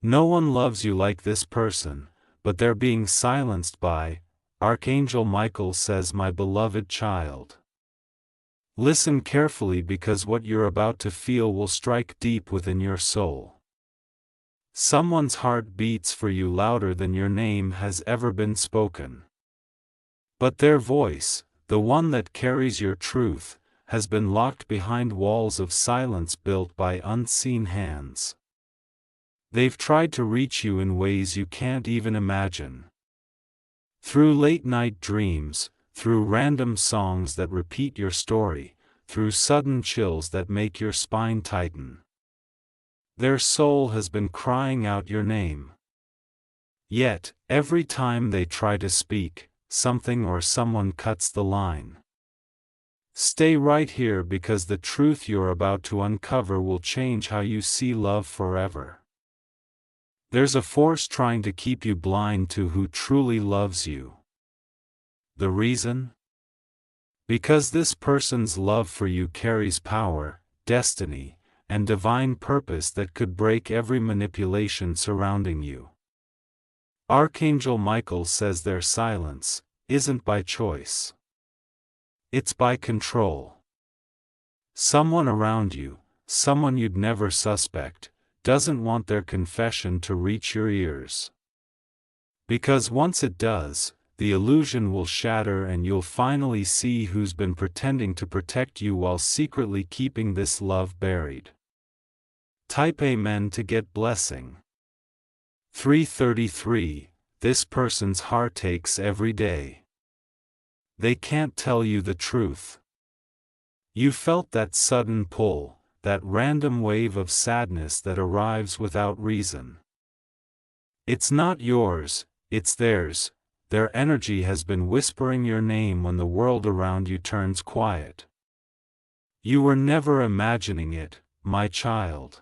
No one loves you like this person, but they're being silenced by, Archangel Michael says, my beloved child. Listen carefully because what you're about to feel will strike deep within your soul. Someone's heart beats for you louder than your name has ever been spoken. But their voice, the one that carries your truth, has been locked behind walls of silence built by unseen hands. They've tried to reach you in ways you can't even imagine. Through late-night dreams, through random songs that repeat your story, through sudden chills that make your spine tighten. Their soul has been crying out your name. Yet, every time they try to speak, something or someone cuts the line. Stay right here because the truth you're about to uncover will change how you see love forever. There's a force trying to keep you blind to who truly loves you. The reason? Because this person's love for you carries power, destiny, and divine purpose that could break every manipulation surrounding you. Archangel Michael says their silence isn't by choice. It's by control. Someone around you, someone you'd never suspect, doesn't want their confession to reach your ears. Because once it does, the illusion will shatter and you'll finally see who's been pretending to protect you while secretly keeping this love buried. Type Amen to get blessing. 333. This person's heart aches every day. They can't tell you the truth. You felt that sudden pull, that random wave of sadness that arrives without reason. It's not yours, it's theirs. Their energy has been whispering your name when the world around you turns quiet. You were never imagining it, my child.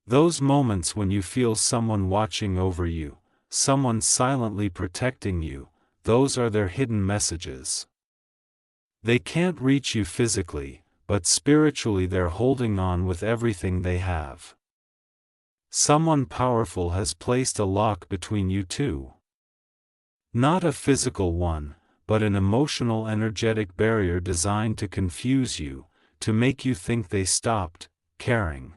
Those moments when you feel someone watching over you, someone silently protecting you, those are their hidden messages. They can't reach you physically, but spiritually they're holding on with everything they have. Someone powerful has placed a lock between you two. Not a physical one, but an emotional energetic barrier designed to confuse you, to make you think they stopped caring.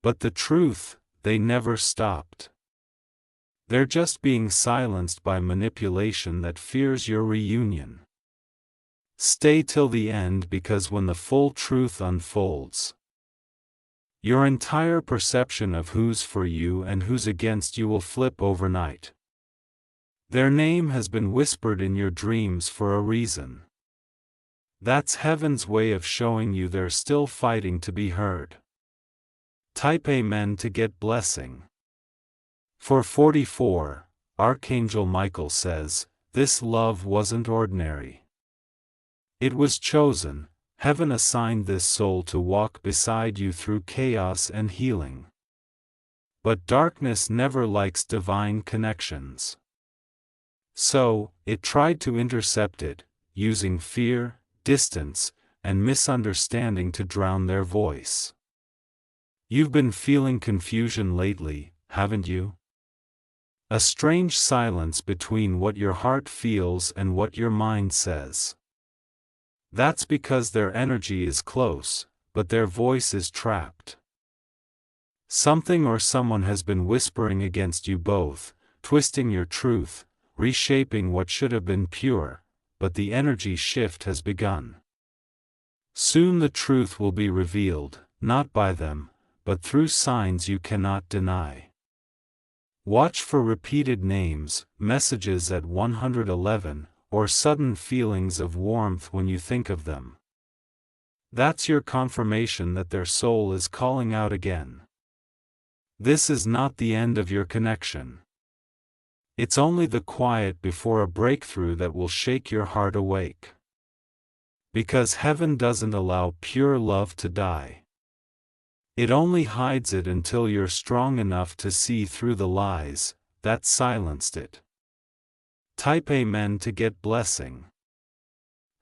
But the truth, they never stopped. They're just being silenced by manipulation that fears your reunion. Stay till the end because when the full truth unfolds, your entire perception of who's for you and who's against you will flip overnight. Their name has been whispered in your dreams for a reason. That's heaven's way of showing you they're still fighting to be heard. Type Amen to get blessing. For 44, Archangel Michael says, this love wasn't ordinary. It was chosen. Heaven assigned this soul to walk beside you through chaos and healing. But darkness never likes divine connections. So, it tried to intercept it, using fear, distance, and misunderstanding to drown their voice. You've been feeling confusion lately, haven't you? A strange silence between what your heart feels and what your mind says. That's because their energy is close, but their voice is trapped. Something or someone has been whispering against you both, twisting your truth, reshaping what should have been pure, but the energy shift has begun. Soon the truth will be revealed, not by them, but through signs you cannot deny. Watch for repeated names, messages at 111, or sudden feelings of warmth when you think of them. That's your confirmation that their soul is calling out again. This is not the end of your connection. It's only the quiet before a breakthrough that will shake your heart awake. Because heaven doesn't allow pure love to die. It only hides it until you're strong enough to see through the lies that silenced it. Type Amen to get blessing.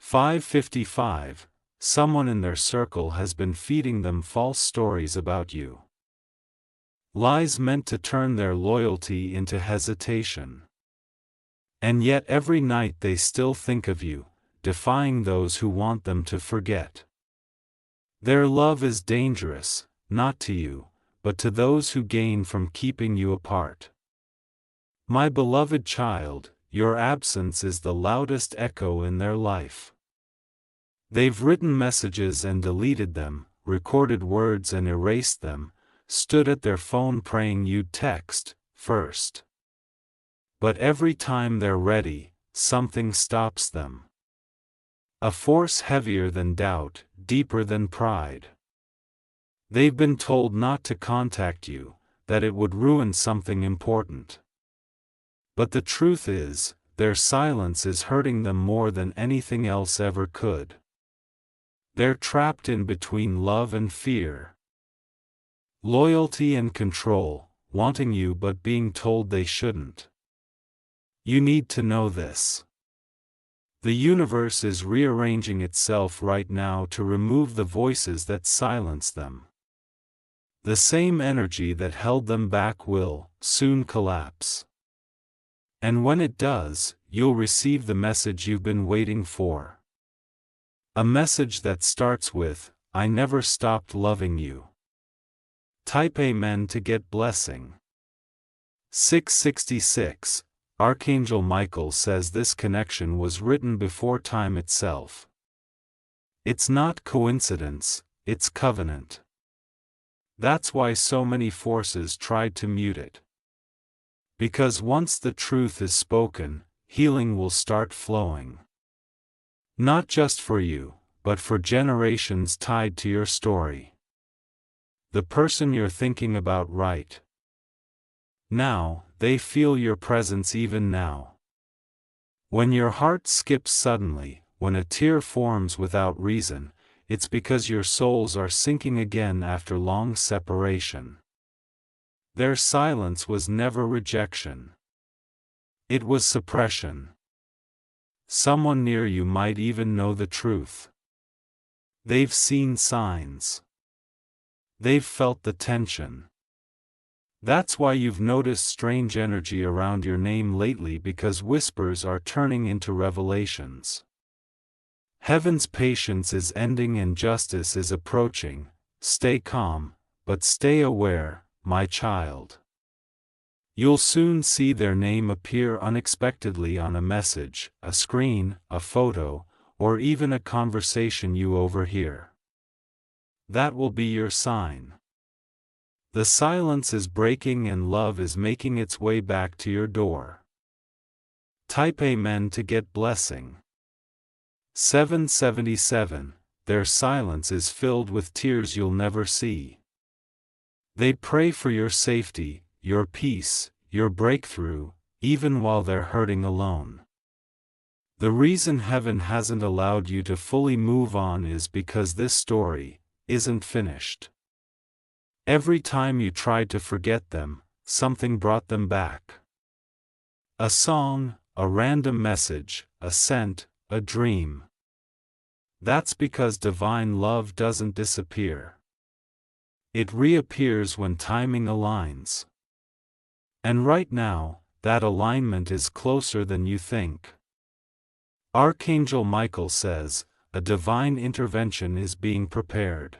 555. Someone in their circle has been feeding them false stories about you. Lies meant to turn their loyalty into hesitation. And yet every night they still think of you, defying those who want them to forget. Their love is dangerous, not to you, but to those who gain from keeping you apart. My beloved child, your absence is the loudest echo in their life. They've written messages and deleted them, recorded words and erased them, stood at their phone praying you'd text first. But every time they're ready, something stops them. A force heavier than doubt, deeper than pride. They've been told not to contact you, that it would ruin something important. But the truth is, their silence is hurting them more than anything else ever could. They're trapped in between love and fear. Loyalty and control, wanting you but being told they shouldn't. You need to know this. The universe is rearranging itself right now to remove the voices that silence them. The same energy that held them back will soon collapse. And when it does, you'll receive the message you've been waiting for. A message that starts with, "I never stopped loving you." Type Amen to get blessing. 666. Archangel Michael says this connection was written before time itself. It's not coincidence, it's covenant. That's why so many forces tried to mute it. Because once the truth is spoken, healing will start flowing. Not just for you, but for generations tied to your story. The person you're thinking about right now, they feel your presence even now. When your heart skips suddenly, when a tear forms without reason, it's because your souls are sinking again after long separation. Their silence was never rejection. It was suppression. Someone near you might even know the truth. They've seen signs. They've felt the tension. That's why you've noticed strange energy around your name lately, because whispers are turning into revelations. Heaven's patience is ending and justice is approaching. Stay calm, but stay aware, my child. You'll soon see their name appear unexpectedly on a message, a screen, a photo, or even a conversation you overhear. That will be your sign. The silence is breaking and love is making its way back to your door. Type Amen to get blessing. 777. Their silence is filled with tears you'll never see. They pray for your safety, your peace, your breakthrough, even while they're hurting alone. The reason heaven hasn't allowed you to fully move on is because this story isn't finished. Every time you tried to forget them, something brought them back. A song, a random message, a scent, a dream. That's because divine love doesn't disappear. It reappears when timing aligns. And right now, that alignment is closer than you think. Archangel Michael says, a divine intervention is being prepared.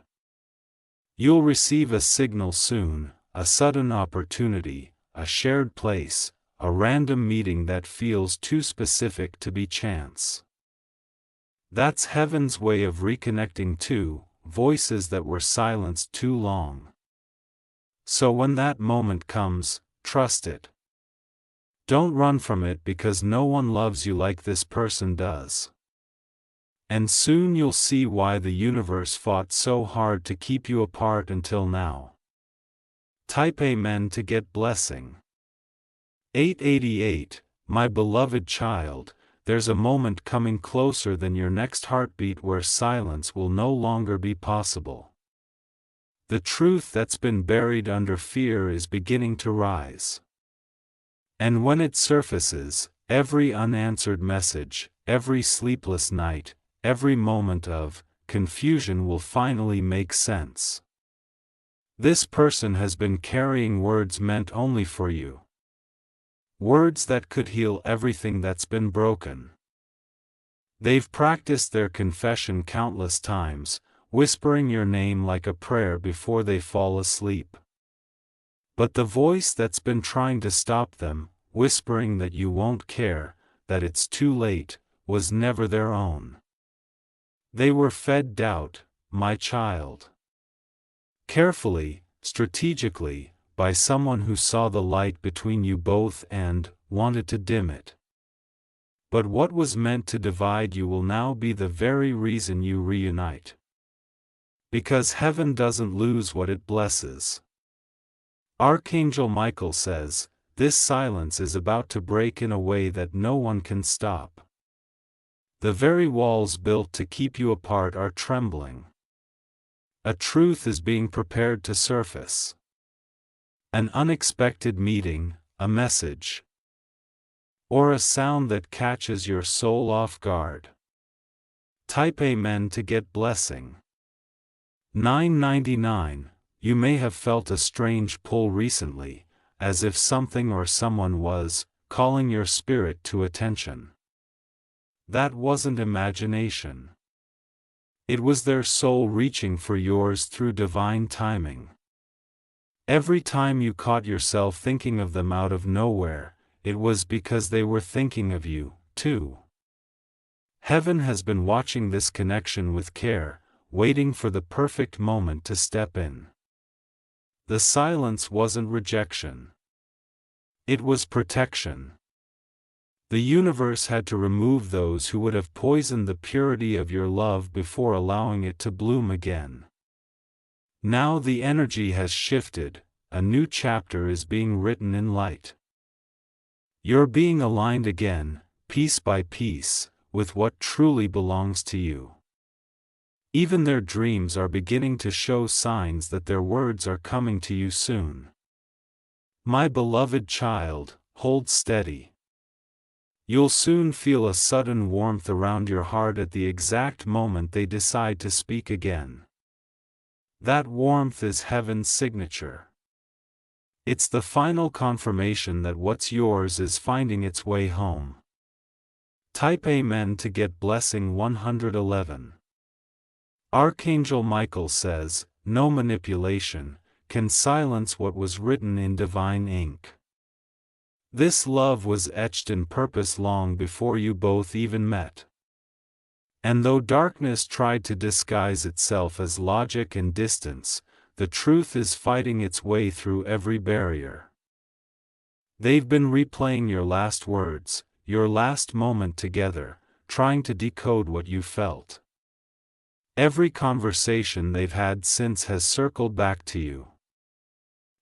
You'll receive a signal soon, a sudden opportunity, a shared place, a random meeting that feels too specific to be chance. That's heaven's way of reconnecting two voices that were silenced too long. So when that moment comes, trust it. Don't run from it, because no one loves you like this person does. And soon you'll see why the universe fought so hard to keep you apart until now. Type Amen to get blessing. 888. My beloved child, there's a moment coming closer than your next heartbeat where silence will no longer be possible. The truth that's been buried under fear is beginning to rise. And when it surfaces, every unanswered message, every sleepless night, every moment of confusion will finally make sense. This person has been carrying words meant only for you. Words that could heal everything that's been broken. They've practiced their confession countless times, whispering your name like a prayer before they fall asleep. But the voice that's been trying to stop them, whispering that you won't care, that it's too late, was never their own. They were fed doubt, my child. Carefully, strategically, by someone who saw the light between you both and wanted to dim it. But what was meant to divide you will now be the very reason you reunite. Because heaven doesn't lose what it blesses. Archangel Michael says, this silence is about to break in a way that no one can stop. The very walls built to keep you apart are trembling. A truth is being prepared to surface. An unexpected meeting, a message. Or a sound that catches your soul off guard. Type Amen to get blessing. 999. You may have felt a strange pull recently, as if something or someone was calling your spirit to attention. That wasn't imagination. It was their soul reaching for yours through divine timing. Every time you caught yourself thinking of them out of nowhere, it was because they were thinking of you, too. Heaven has been watching this connection with care, waiting for the perfect moment to step in. The silence wasn't rejection. It was protection. The universe had to remove those who would have poisoned the purity of your love before allowing it to bloom again. Now the energy has shifted, a new chapter is being written in light. You're being aligned again, piece by piece, with what truly belongs to you. Even their dreams are beginning to show signs that their words are coming to you soon. My beloved child, hold steady. You'll soon feel a sudden warmth around your heart at the exact moment they decide to speak again. That warmth is heaven's signature. It's the final confirmation that what's yours is finding its way home. Type Amen to get blessing 111. Archangel Michael says, no manipulation can silence what was written in divine ink. This love was etched in purpose long before you both even met. And though darkness tried to disguise itself as logic and distance, the truth is fighting its way through every barrier. They've been replaying your last words, your last moment together, trying to decode what you felt. Every conversation they've had since has circled back to you.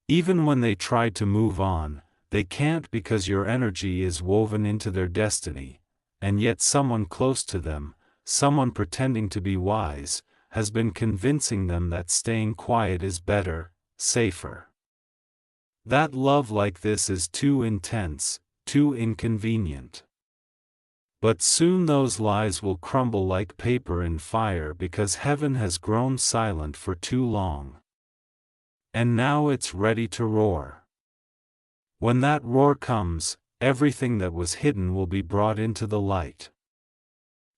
Even when they try to move on, they can't because your energy is woven into their destiny, and yet someone close to them, someone pretending to be wise, has been convincing them that staying quiet is better, safer. That love like this is too intense, too inconvenient. But soon those lies will crumble like paper in fire because heaven has grown silent for too long. And now it's ready to roar. When that roar comes, everything that was hidden will be brought into the light.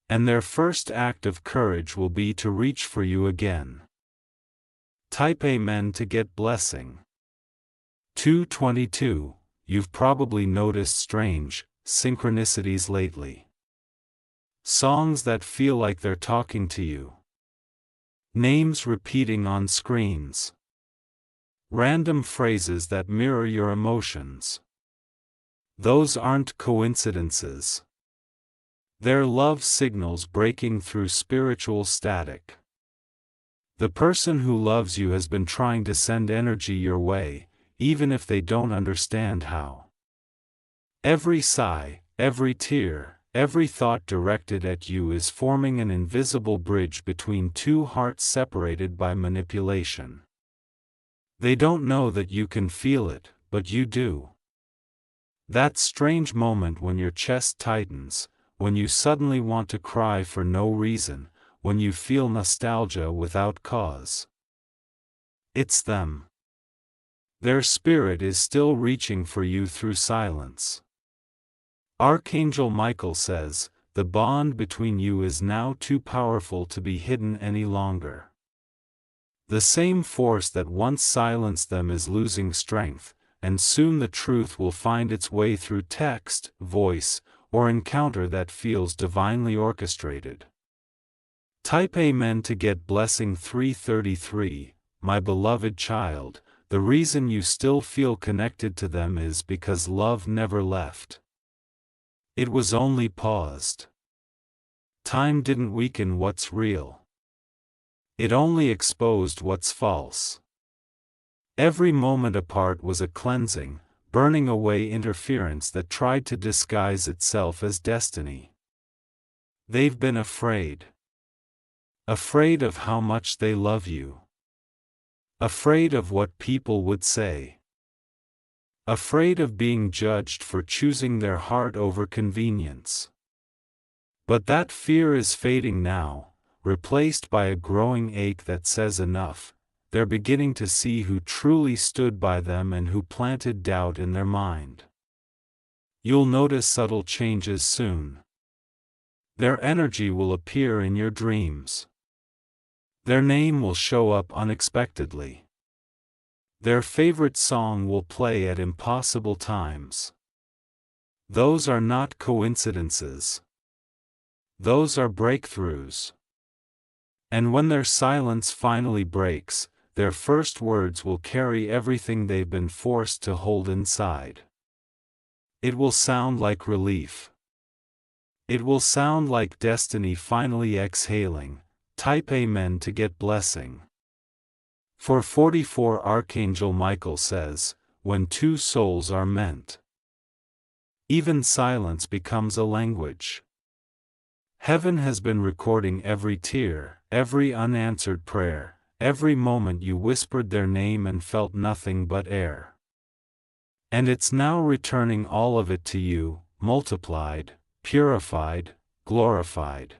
And their first act of courage will be to reach for you again. Type Amen to get blessing. 222. You've probably noticed strange synchronicities lately. Songs that feel like they're talking to you. Names repeating on screens. Random phrases that mirror your emotions. Those aren't coincidences. They're love signals breaking through spiritual static. The person who loves you has been trying to send energy your way, even if they don't understand how. Every sigh, every tear, every thought directed at you is forming an invisible bridge between two hearts separated by manipulation. They don't know that you can feel it, but you do. That strange moment when your chest tightens, when you suddenly want to cry for no reason, when you feel nostalgia without cause. It's them. Their spirit is still reaching for you through silence. Archangel Michael says, the bond between you is now too powerful to be hidden any longer. The same force that once silenced them is losing strength, and soon the truth will find its way through text, voice, or encounter that feels divinely orchestrated. Type Amen to get blessing 333, my beloved child. The reason you still feel connected to them is because love never left. It was only paused. Time didn't weaken what's real. It only exposed what's false. Every moment apart was a cleansing, burning away interference that tried to disguise itself as destiny. They've been afraid. Afraid of how much they love you. Afraid of what people would say. Afraid of being judged for choosing their heart over convenience. But that fear is fading now, replaced by a growing ache that says enough. They're beginning to see who truly stood by them and who planted doubt in their mind. You'll notice subtle changes soon. Their energy will appear in your dreams. Their name will show up unexpectedly. Their favorite song will play at impossible times. Those are not coincidences. Those are breakthroughs. And when their silence finally breaks, their first words will carry everything they've been forced to hold inside. It will sound like relief. It will sound like destiny finally exhaling. Type Amen to get blessing. For 44 Archangel Michael says, when two souls are meant, even silence becomes a language. Heaven has been recording every tear, every unanswered prayer, every moment you whispered their name and felt nothing but air. And it's now returning all of it to you, multiplied, purified, glorified.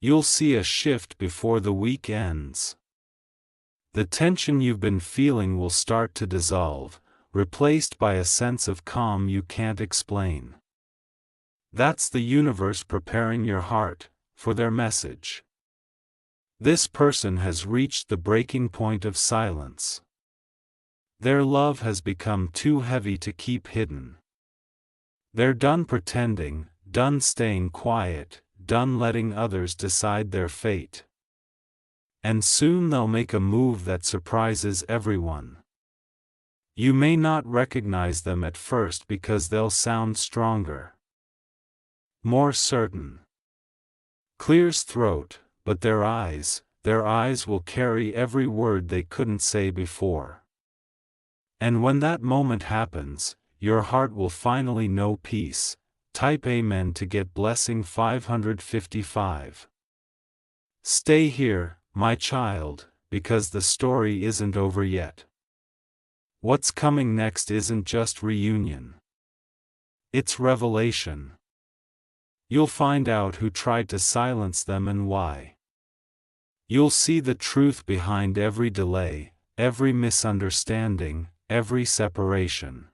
You'll see a shift before the week ends. The tension you've been feeling will start to dissolve, replaced by a sense of calm you can't explain. That's the universe preparing your heart for their message. This person has reached the breaking point of silence. Their love has become too heavy to keep hidden. They're done pretending, done staying quiet, done letting others decide their fate. And soon they'll make a move that surprises everyone. You may not recognize them at first because they'll sound stronger, more certain, clear's throat, but their eyes will carry every word they couldn't say before. And when that moment happens, your heart will finally know peace. Type Amen to get blessing 555. Stay here, my child, because the story isn't over yet. What's coming next isn't just reunion. It's revelation. You'll find out who tried to silence them and why. You'll see the truth behind every delay, every misunderstanding, every separation.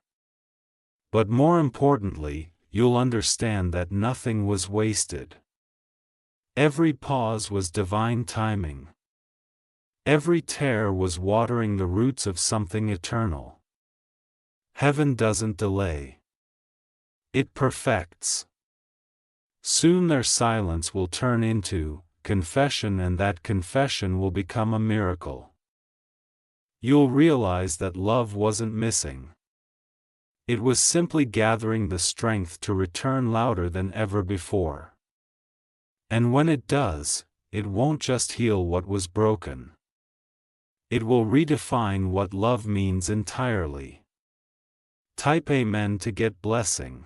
But more importantly, you'll understand that nothing was wasted. Every pause was divine timing. Every tear was watering the roots of something eternal. Heaven doesn't delay. It perfects. Soon their silence will turn into confession, and that confession will become a miracle. You'll realize that love wasn't missing. It was simply gathering the strength to return louder than ever before. And when it does, it won't just heal what was broken. It will redefine what love means entirely. Type Amen to get blessing.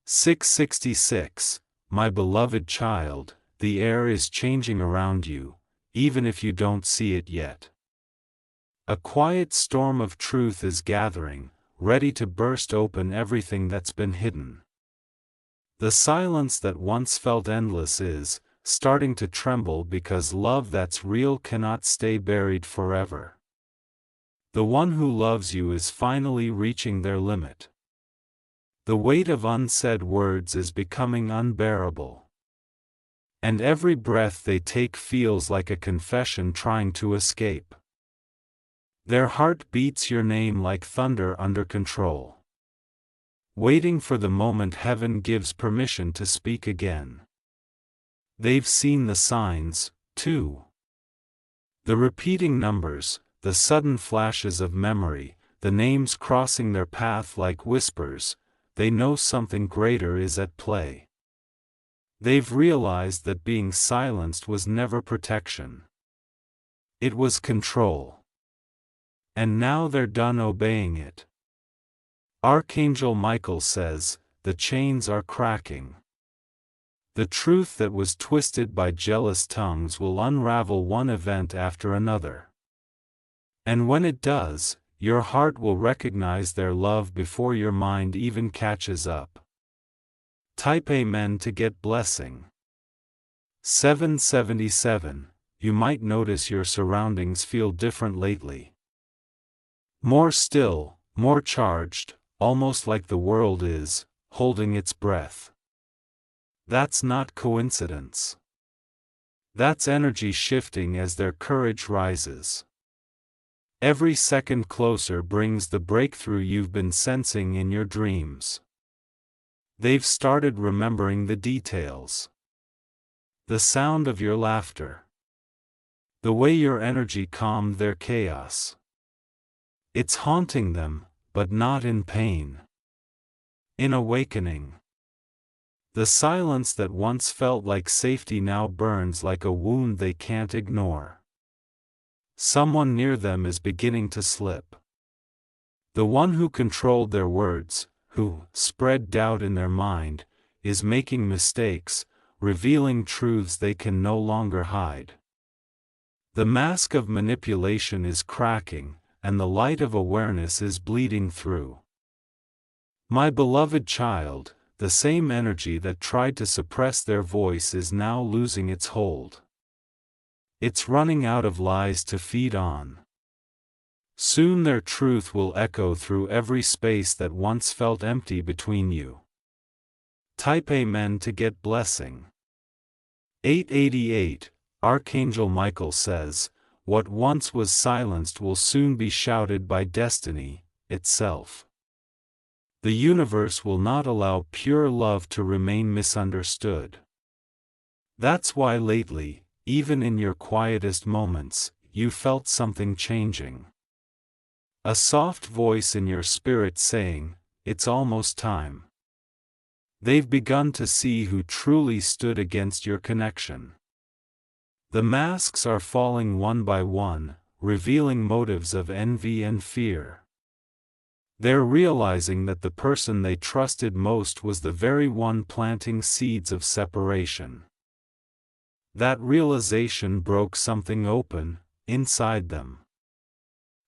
666, my beloved child, the air is changing around you, even if you don't see it yet. A quiet storm of truth is gathering, ready to burst open everything that's been hidden. The silence that once felt endless is, starting to tremble because love that's real cannot stay buried forever. The one who loves you is finally reaching their limit. The weight of unsaid words is becoming unbearable. And every breath they take feels like a confession trying to escape. Their heart beats your name like thunder under control, waiting for the moment heaven gives permission to speak again. They've seen the signs, too. The repeating numbers, the sudden flashes of memory, the names crossing their path like whispers. They know something greater is at play. They've realized that being silenced was never protection. It was control. And now they're done obeying it. Archangel Michael says, the chains are cracking. The truth that was twisted by jealous tongues will unravel one event after another. And when it does, your heart will recognize their love before your mind even catches up. Type Amen to get blessing. 777. You might notice your surroundings feel different lately. More still, more charged, almost like the world is holding its breath. That's not coincidence. That's energy shifting as their courage rises. Every second closer brings the breakthrough you've been sensing in your dreams. They've started remembering the details. The sound of your laughter. The way your energy calmed their chaos. It's haunting them, but not in pain. In awakening. The silence that once felt like safety now burns like a wound they can't ignore. Someone near them is beginning to slip. The one who controlled their words, who spread doubt in their mind, is making mistakes, revealing truths they can no longer hide. The mask of manipulation is cracking, and the light of awareness is bleeding through. My beloved child, the same energy that tried to suppress their voice is now losing its hold. It's running out of lies to feed on. Soon their truth will echo through every space that once felt empty between you. Type Amen to get blessing. 888. Archangel Michael says, what once was silenced will soon be shouted by destiny itself. The universe will not allow pure love to remain misunderstood. That's why lately, even in your quietest moments, you felt something changing. A soft voice in your spirit saying, it's almost time. They've begun to see who truly stood against your connection. The masks are falling one by one, revealing motives of envy and fear. They're realizing that the person they trusted most was the very one planting seeds of separation. That realization broke something open, inside them.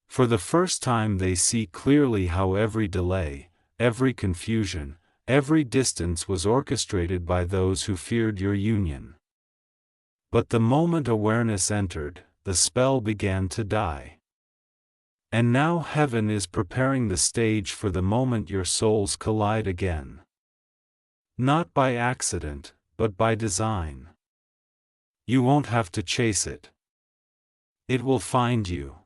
For the first time they see clearly how every delay, every confusion, every distance was orchestrated by those who feared your union. But the moment awareness entered, the spell began to die. And now heaven is preparing the stage for the moment your souls collide again. Not by accident, but by design. You won't have to chase it. It will find you.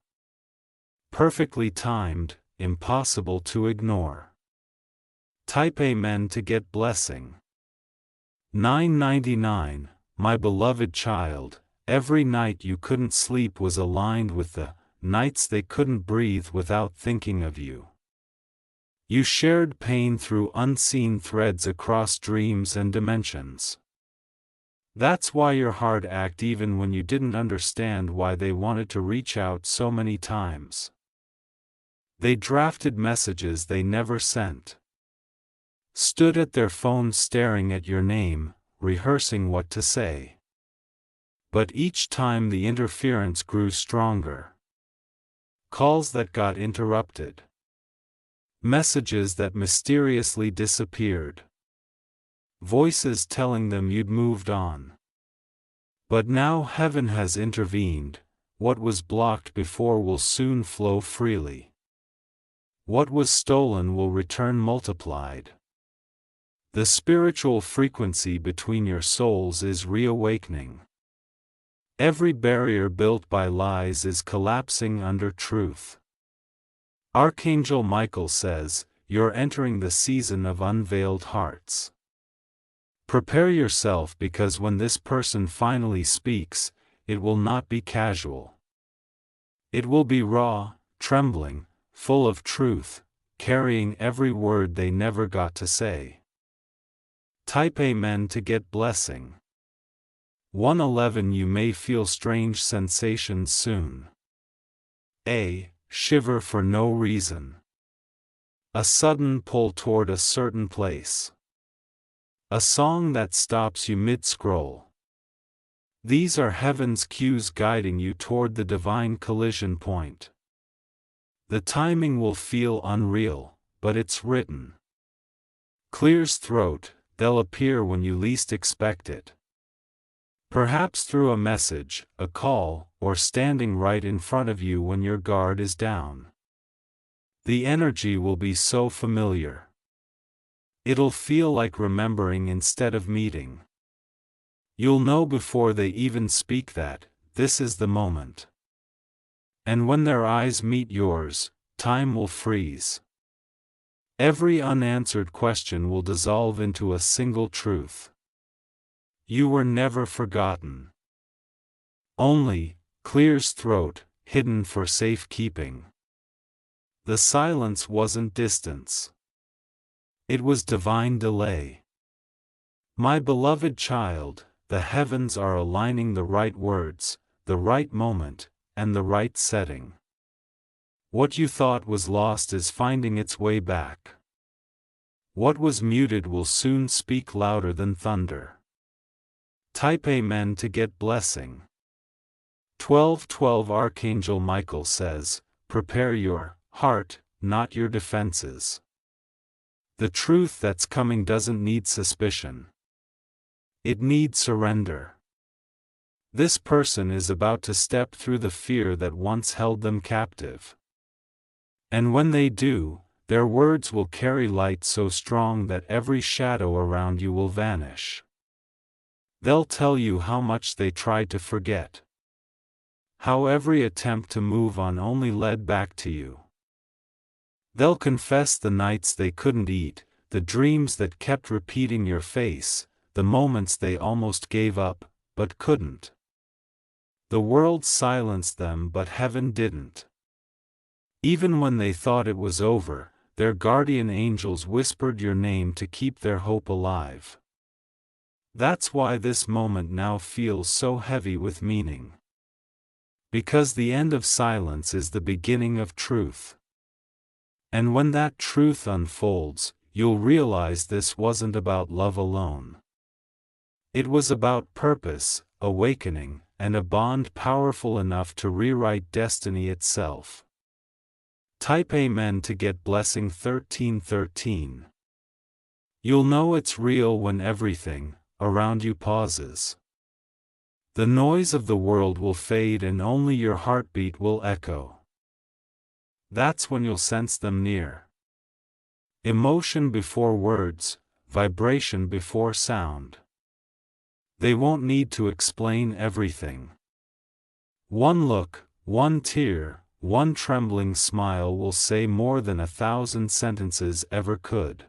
Perfectly timed, impossible to ignore. Type Amen to get blessing. 999. My beloved child, every night you couldn't sleep was aligned with the nights they couldn't breathe without thinking of you. You shared pain through unseen threads across dreams and dimensions. That's why your heart ached even when you didn't understand why they wanted to reach out so many times. They drafted messages they never sent. Stood at their phones staring at your name, rehearsing what to say. But each time the interference grew stronger. Calls that got interrupted. Messages that mysteriously disappeared. Voices telling them you'd moved on. But now heaven has intervened. What was blocked before will soon flow freely. What was stolen will return multiplied. The spiritual frequency between your souls is reawakening. Every barrier built by lies is collapsing under truth. Archangel Michael says, "You're entering the season of unveiled hearts." Prepare yourself, because when this person finally speaks, it will not be casual. It will be raw, trembling, full of truth, carrying every word they never got to say. Type Amen to get blessing. 111. You may feel strange sensations soon. A. Shiver for no reason. A sudden pull toward a certain place. A song that stops you mid-scroll. These are heaven's cues guiding you toward the divine collision point. The timing will feel unreal, but it's written. Clears throat, they'll appear when you least expect it. Perhaps through a message, a call, or standing right in front of you when your guard is down. The energy will be so familiar. It'll feel like remembering instead of meeting. You'll know before they even speak that this is the moment. And when their eyes meet yours, time will freeze. Every unanswered question will dissolve into a single truth. You were never forgotten. Only, clears throat, hidden for safekeeping. The silence wasn't distance. It was divine delay. My beloved child, the heavens are aligning the right words, the right moment, and the right setting. What you thought was lost is finding its way back. What was muted will soon speak louder than thunder. Type Amen to get blessing. 12:12. Archangel Michael says, prepare your heart, not your defenses. The truth that's coming doesn't need suspicion. It needs surrender. This person is about to step through the fear that once held them captive. And when they do, their words will carry light so strong that every shadow around you will vanish. They'll tell you how much they tried to forget. How every attempt to move on only led back to you. They'll confess the nights they couldn't eat, the dreams that kept repeating your face, the moments they almost gave up, but couldn't. The world silenced them, but heaven didn't. Even when they thought it was over, their guardian angels whispered your name to keep their hope alive. That's why this moment now feels so heavy with meaning. Because the end of silence is the beginning of truth. And when that truth unfolds, you'll realize this wasn't about love alone. It was about purpose, awakening, and a bond powerful enough to rewrite destiny itself. Type Amen to get blessing. 13:13. You'll know it's real when everything around you pauses. The noise of the world will fade and only your heartbeat will echo. That's when you'll sense them near. Emotion before words, vibration before sound. They won't need to explain everything. One look, one tear, one trembling smile will say more than 1,000 sentences ever could.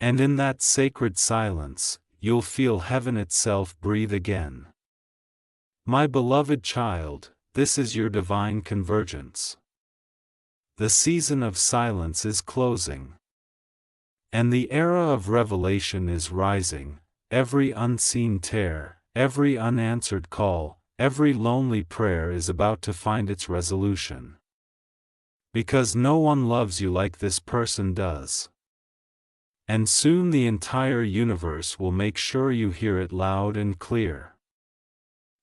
And in that sacred silence, you'll feel heaven itself breathe again. My beloved child, this is your divine convergence. The season of silence is closing. And the era of revelation is rising. Every unseen tear, every unanswered call, every lonely prayer is about to find its resolution. Because no one loves you like this person does. And soon the entire universe will make sure you hear it loud and clear.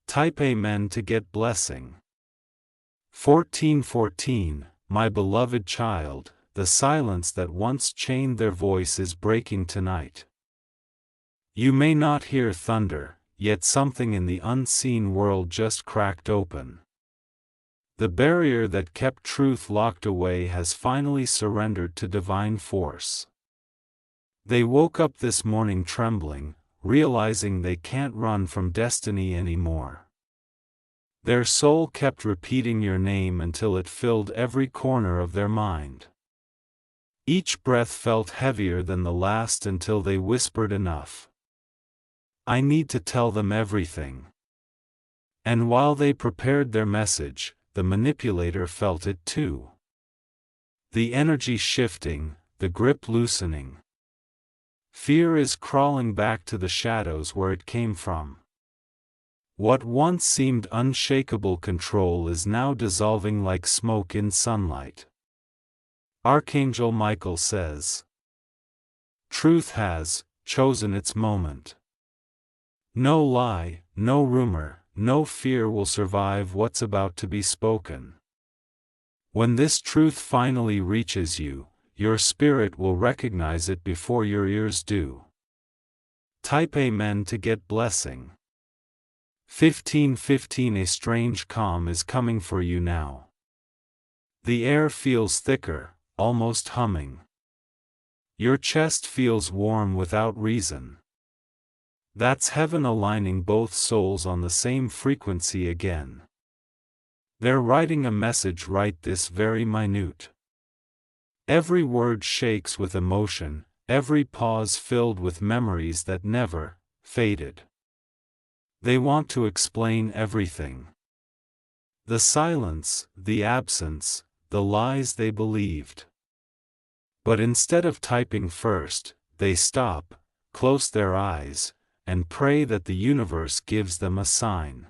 Type Amen to get blessing. 14:14. My beloved child, the silence that once chained their voice is breaking tonight. You may not hear thunder, yet something in the unseen world just cracked open. The barrier that kept truth locked away has finally surrendered to divine force. They woke up this morning trembling, realizing they can't run from destiny anymore. Their soul kept repeating your name until it filled every corner of their mind. Each breath felt heavier than the last until they whispered enough. I need to tell them everything. And while they prepared their message, the manipulator felt it too. The energy shifting, the grip loosening. Fear is crawling back to the shadows where it came from. What once seemed unshakable control is now dissolving like smoke in sunlight. Archangel Michael says, truth has chosen its moment. No lie, no rumor, no fear will survive what's about to be spoken. When this truth finally reaches you, your spirit will recognize it before your ears do. Type Amen to get blessing. 1515 A strange calm is coming for you now. The air feels thicker, almost humming. Your chest feels warm without reason. That's heaven aligning both souls on the same frequency again. They're writing a message right this very minute. Every word shakes with emotion, every pause filled with memories that never faded. They want to explain everything. The silence, the absence, the lies they believed. But instead of typing first, they stop, close their eyes, and pray that the universe gives them a sign.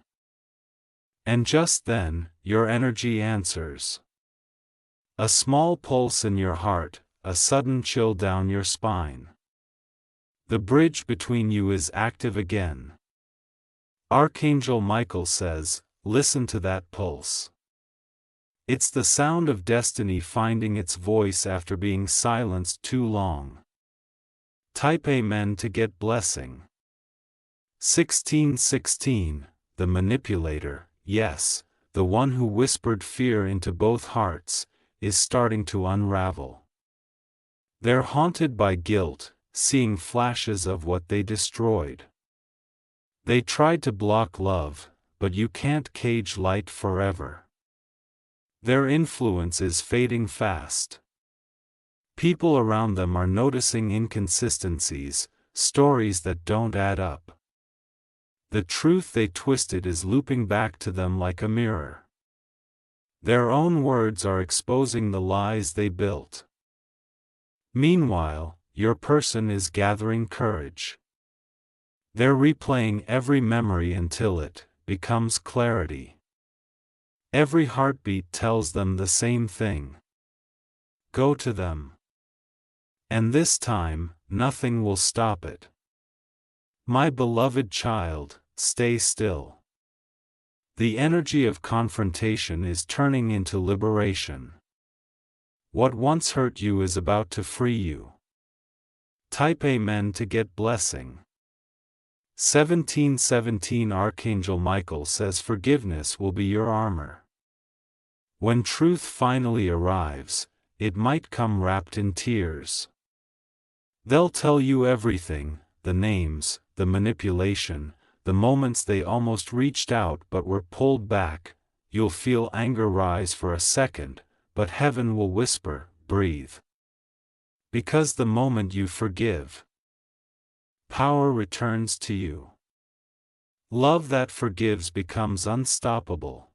And just then, your energy answers. A small pulse in your heart, a sudden chill down your spine. The bridge between you is active again. Archangel Michael says, listen to that pulse. It's the sound of destiny finding its voice after being silenced too long. Type Amen to get blessing. 1616, the manipulator, yes, the one who whispered fear into both hearts, is starting to unravel. They're haunted by guilt, seeing flashes of what they destroyed. They tried to block love, but you can't cage light forever. Their influence is fading fast. People around them are noticing inconsistencies, stories that don't add up. The truth they twisted is looping back to them like a mirror. Their own words are exposing the lies they built. Meanwhile, your person is gathering courage. They're replaying every memory until it becomes clarity. Every heartbeat tells them the same thing. Go to them. And this time, nothing will stop it. My beloved child, stay still. The energy of confrontation is turning into liberation. What once hurt you is about to free you. Type Amen to get blessing. 1717 Archangel Michael says forgiveness will be your armor. When truth finally arrives, it might come wrapped in tears. They'll tell you everything, the names, the manipulation, the moments they almost reached out but were pulled back. You'll feel anger rise for a second, but heaven will whisper, breathe. Because the moment you forgive, power returns to you. Love that forgives becomes unstoppable.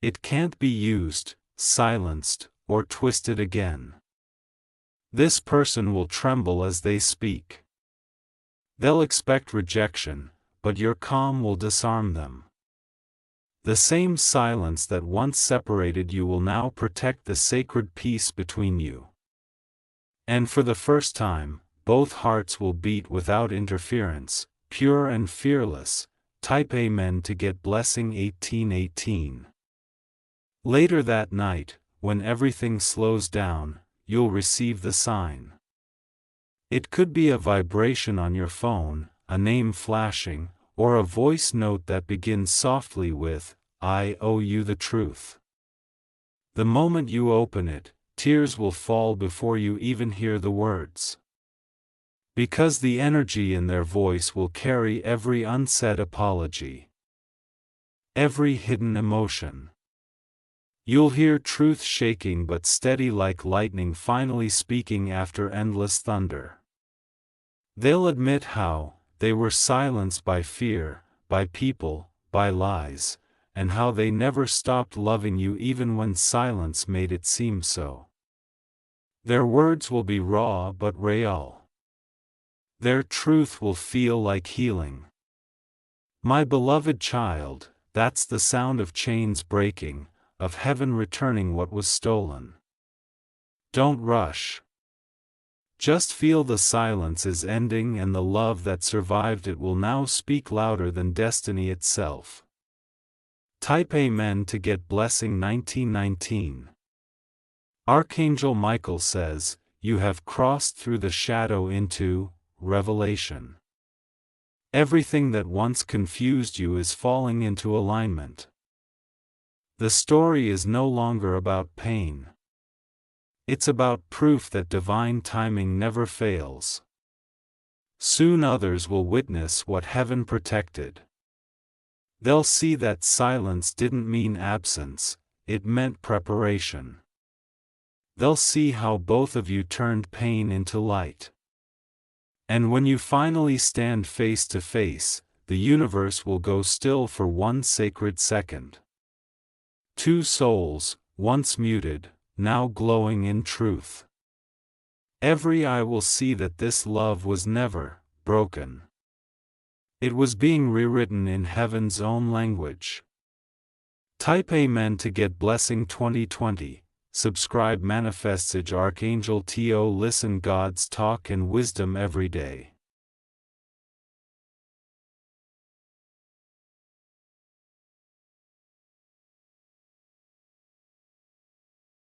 It can't be used, silenced, or twisted again. This person will tremble as they speak. They'll expect rejection, but your calm will disarm them. The same silence that once separated you will now protect the sacred peace between you. And for the first time, both hearts will beat without interference, pure and fearless. Type Amen to get blessing. 1818. Later that night, when everything slows down, you'll receive the sign. It could be a vibration on your phone, a name flashing, or a voice note that begins softly with, "I owe you the truth." The moment you open it, tears will fall before you even hear the words. Because the energy in their voice will carry every unsaid apology, every hidden emotion. You'll hear truth shaking but steady like lightning finally speaking after endless thunder. They'll admit how they were silenced by fear, by people, by lies, and how they never stopped loving you even when silence made it seem so. Their words will be raw but real. Their truth will feel like healing. My beloved child, that's the sound of chains breaking, of heaven returning what was stolen. Don't rush. Just feel the silence is ending and the love that survived it will now speak louder than destiny itself. Type Amen to get blessing 1919. Archangel Michael says, "You have crossed through the shadow into revelation." Everything that once confused you is falling into alignment. The story is no longer about pain. It's about proof that divine timing never fails. Soon others will witness what heaven protected. They'll see that silence didn't mean absence, it meant preparation. They'll see how both of you turned pain into light. And when you finally stand face to face, the universe will go still for one sacred second. Two souls, once muted, now glowing in truth. Every eye will see that this love was never broken. It was being rewritten in heaven's own language. Type Amen to get blessing 2020. Subscribe Manifestage Archangel TO. Listen God's talk and wisdom every day.